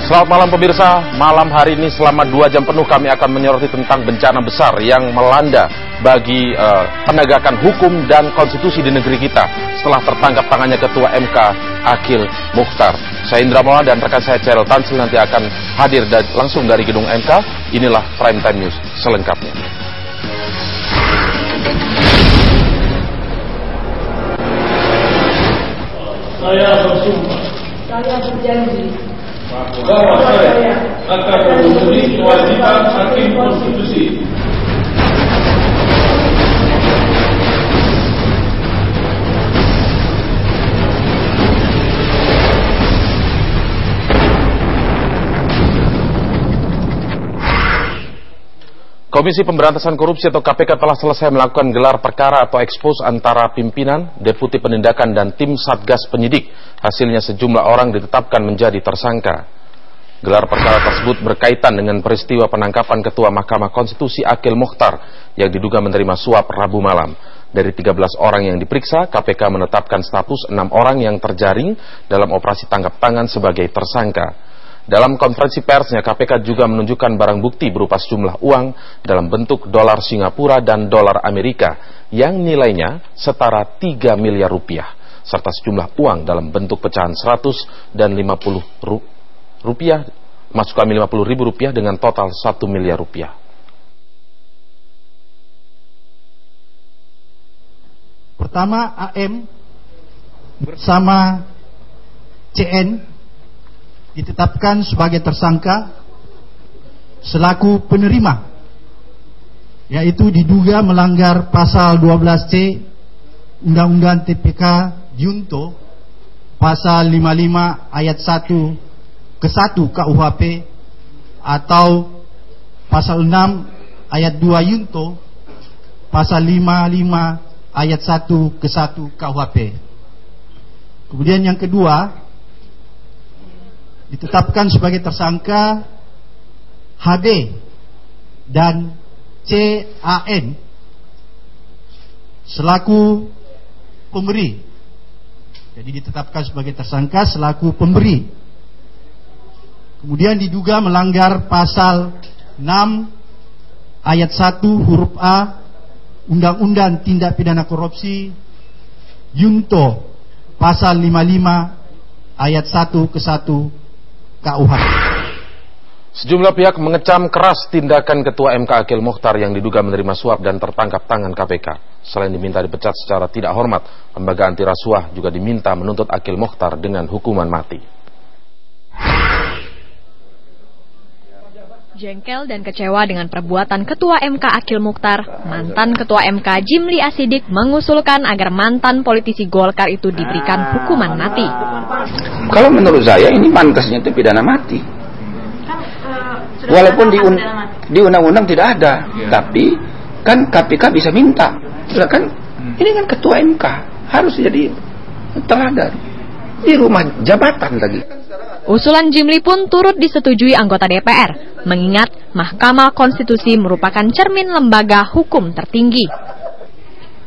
Selamat malam pemirsa, malam hari ini selama 2 jam penuh kami akan menyoroti tentang bencana besar yang melanda bagi penegakan hukum dan konstitusi di negeri kita setelah tertangkap tangannya Ketua MK Akil Mukhtar. Saya Indra Maulana dan rekan saya Cheryl Tansil nanti akan hadir langsung dari gedung MK. Inilah Prime Time News selengkapnya. Saya bersumpah. Saya berjanji. Bahwa saya akan memenuhi kewajiban hakim konstitusi. Komisi Pemberantasan Korupsi atau KPK telah selesai melakukan gelar perkara atau ekspos antara pimpinan, deputi penindakan dan tim Satgas Penyidik. Hasilnya sejumlah orang ditetapkan menjadi tersangka. Gelar perkara tersebut berkaitan dengan peristiwa penangkapan Ketua Mahkamah Konstitusi Akil Mukhtar yang diduga menerima suap Rabu malam. Dari 13 orang yang diperiksa, KPK menetapkan status 6 orang yang terjaring dalam operasi tangkap tangan sebagai tersangka. Dalam konferensi persnya, KPK juga menunjukkan barang bukti berupa sejumlah uang dalam bentuk dolar Singapura dan dolar Amerika yang nilainya setara 3 miliar rupiah, serta sejumlah uang dalam bentuk pecahan 100 dan 50 rupiah, masuk kami 50 ribu rupiah dengan total 1 miliar rupiah. Pertama, AM bersama CN ditetapkan sebagai tersangka selaku penerima, yaitu diduga melanggar pasal 12C Undang-Undang TPK Junto, pasal 55 ayat 1 ke 1 KUHP atau pasal 6 ayat 2 Junto, pasal 55 ayat 1 ke 1 KUHP. Kemudian yang kedua, ditetapkan sebagai tersangka HB dan CAN selaku pemberi. Jadi ditetapkan sebagai tersangka selaku pemberi. Kemudian diduga melanggar pasal 6 ayat 1 huruf A Undang-Undang Tindak Pidana Korupsi Junto, pasal 55 ayat 1 ke 1 KUHP. Sejumlah pihak mengecam keras tindakan Ketua MK Akil Mukhtar yang diduga menerima suap dan tertangkap tangan KPK. Selain diminta dipecat secara tidak hormat, lembaga anti rasuah juga diminta menuntut Akil Mukhtar dengan hukuman mati. Jengkel dan kecewa dengan perbuatan Ketua MK Akil Mukhtar, mantan Ketua MK Jimli Asidik mengusulkan agar mantan politisi Golkar itu diberikan hukuman mati. Kalau menurut saya ini pantasnya itu pidana mati. Walaupun di undang-undang tidak ada, tapi kan KPK bisa minta. Kan ini kan Ketua MK harus jadi teladan di rumah jabatan lagi. Usulan Jimli pun turut disetujui anggota DPR, mengingat Mahkamah Konstitusi merupakan cermin lembaga hukum tertinggi.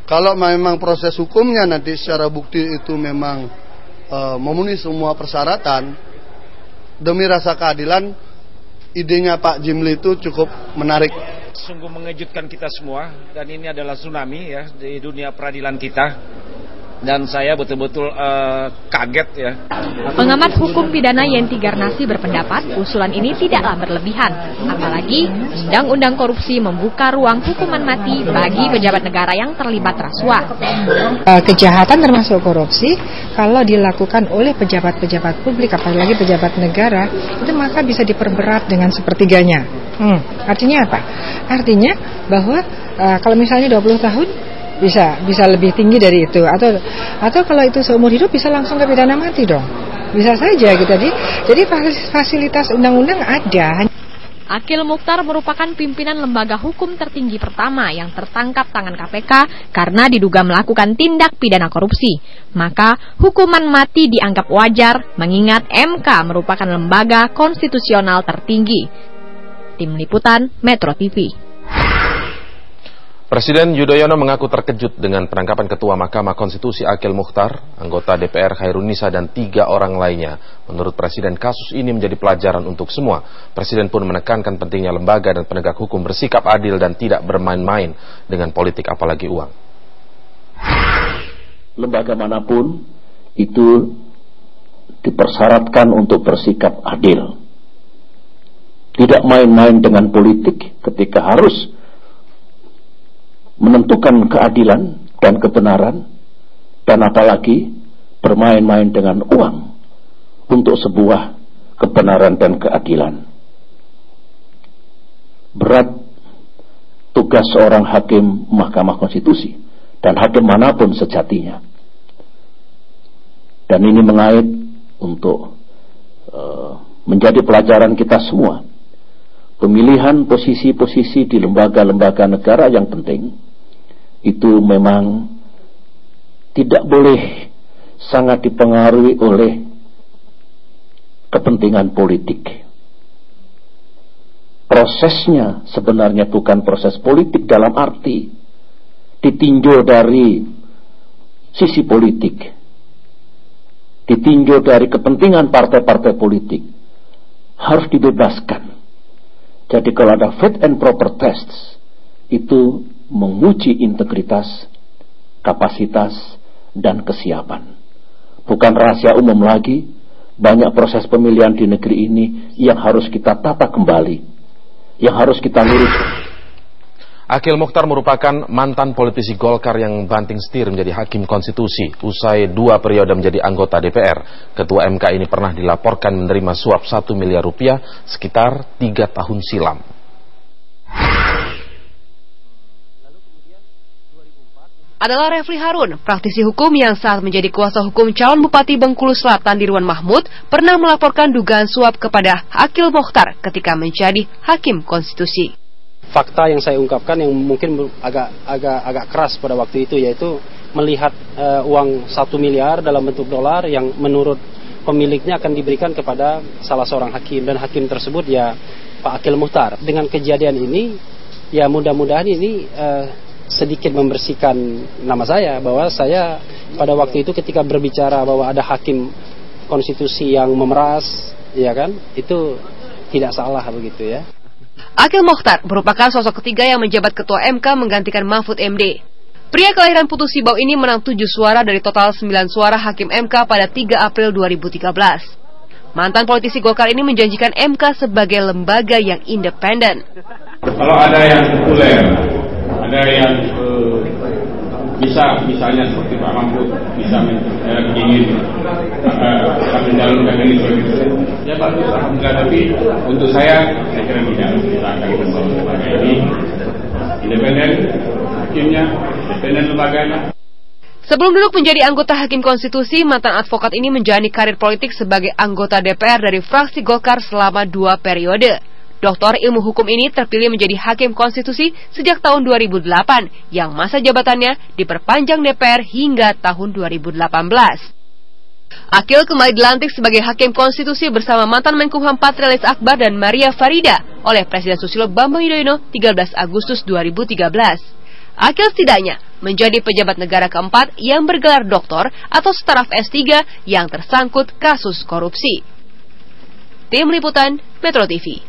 Kalau memang proses hukumnya nanti secara bukti itu memang memenuhi semua persyaratan, demi rasa keadilan, idenya Pak Jimli itu cukup menarik. Sungguh mengejutkan kita semua, dan ini adalah tsunami ya di dunia peradilan kita. Dan saya betul-betul kaget ya. Pengamat hukum pidana Yenti Garnasi berpendapat usulan ini tidaklah berlebihan. Apalagi Undang-Undang Korupsi membuka ruang hukuman mati bagi pejabat negara yang terlibat rasuah. Kejahatan termasuk korupsi kalau dilakukan oleh pejabat-pejabat publik, apalagi pejabat negara, itu maka bisa diperberat dengan sepertiganya. Artinya apa? Artinya bahwa kalau misalnya 20 tahun bisa lebih tinggi dari itu, atau kalau itu seumur hidup bisa langsung ke pidana mati dong, bisa saja gitu. Jadi fasilitas undang-undang ada. Akil Mukhtar merupakan pimpinan lembaga hukum tertinggi pertama yang tertangkap tangan KPK karena diduga melakukan tindak pidana korupsi. Maka hukuman mati dianggap wajar mengingat MK merupakan lembaga konstitusional tertinggi. Tim Liputan Metro TV. Presiden Yudhoyono mengaku terkejut dengan penangkapan Ketua Mahkamah Konstitusi Akil Mukhtar, anggota DPR Khairunisa, dan 3 orang lainnya. Menurut Presiden, kasus ini menjadi pelajaran untuk semua. Presiden pun menekankan pentingnya lembaga dan penegak hukum bersikap adil dan tidak bermain-main dengan politik apalagi uang. Lembaga manapun itu dipersyaratkan untuk bersikap adil. Tidak main-main dengan politik ketika harus menentukan keadilan dan kebenaran, dan apalagi bermain-main dengan uang untuk sebuah kebenaran dan keadilan. Berat tugas seorang hakim Mahkamah Konstitusi dan hakim manapun sejatinya. Dan ini mengait untuk menjadi pelajaran kita semua. Pemilihan posisi-posisi di lembaga-lembaga negara yang penting itu memang tidak boleh sangat dipengaruhi oleh kepentingan politik. Prosesnya sebenarnya bukan proses politik dalam arti ditinjau dari sisi politik, ditinjau dari kepentingan partai-partai politik, harus dibebaskan. Jadi kalau ada fit and proper tests, itu menguji integritas, kapasitas, dan kesiapan. Bukan rahasia umum lagi, banyak proses pemilihan di negeri ini yang harus kita tata kembali, yang harus kita luruskan. Akil Mukhtar merupakan mantan politisi Golkar yang banting setir menjadi hakim konstitusi. Usai 2 periode menjadi anggota DPR, Ketua MK ini pernah dilaporkan menerima suap 1 miliar rupiah sekitar 3 tahun silam. Adalah Refli Harun, praktisi hukum yang saat menjadi kuasa hukum calon Bupati Bengkulu Selatan Dirwan Mahmud, pernah melaporkan dugaan suap kepada Akil Mukhtar ketika menjadi hakim konstitusi. Fakta yang saya ungkapkan yang mungkin agak keras pada waktu itu, yaitu melihat uang 1 miliar dalam bentuk dolar yang menurut pemiliknya akan diberikan kepada salah seorang hakim, dan hakim tersebut ya Pak Akil Mukhtar. Dengan kejadian ini, ya mudah-mudahan ini sedikit membersihkan nama saya, bahwa saya pada waktu itu ketika berbicara bahwa ada hakim konstitusi yang memeras, ya kan, itu tidak salah begitu ya. Akil Mukhtar merupakan sosok ketiga yang menjabat Ketua MK menggantikan Mahfud MD. Pria kelahiran Putu Sibau ini menang 7 suara dari total 9 suara hakim MK pada 3 April 2013. Mantan politisi Golkar ini menjanjikan MK sebagai lembaga yang independen. Kalau ada yang populer, ada yang bisa, misalnya seperti Pak Mahfud, bisa ingin mencalonkan ini sebagai ya bagus, alhamdulillah. Tapi untuk saya kira tidak. Kita akan bersama lembaga ini independen, hakimnya independen, lembaganya. Sebelum duduk menjadi anggota Hakim Konstitusi, mantan advokat ini menjalani karir politik sebagai anggota DPR dari fraksi Golkar selama 2 periode. Doktor ilmu hukum ini terpilih menjadi Hakim Konstitusi sejak tahun 2008, yang masa jabatannya diperpanjang DPR hingga tahun 2018. Akil kembali dilantik sebagai Hakim Konstitusi bersama mantan Menkumham Patrialis Akbar dan Maria Farida oleh Presiden Susilo Bambang Yudhoyono 13 Agustus 2013. Akil setidaknya menjadi pejabat negara keempat yang bergelar doktor atau staraf S3 yang tersangkut kasus korupsi. Tim Liputan Metro TV.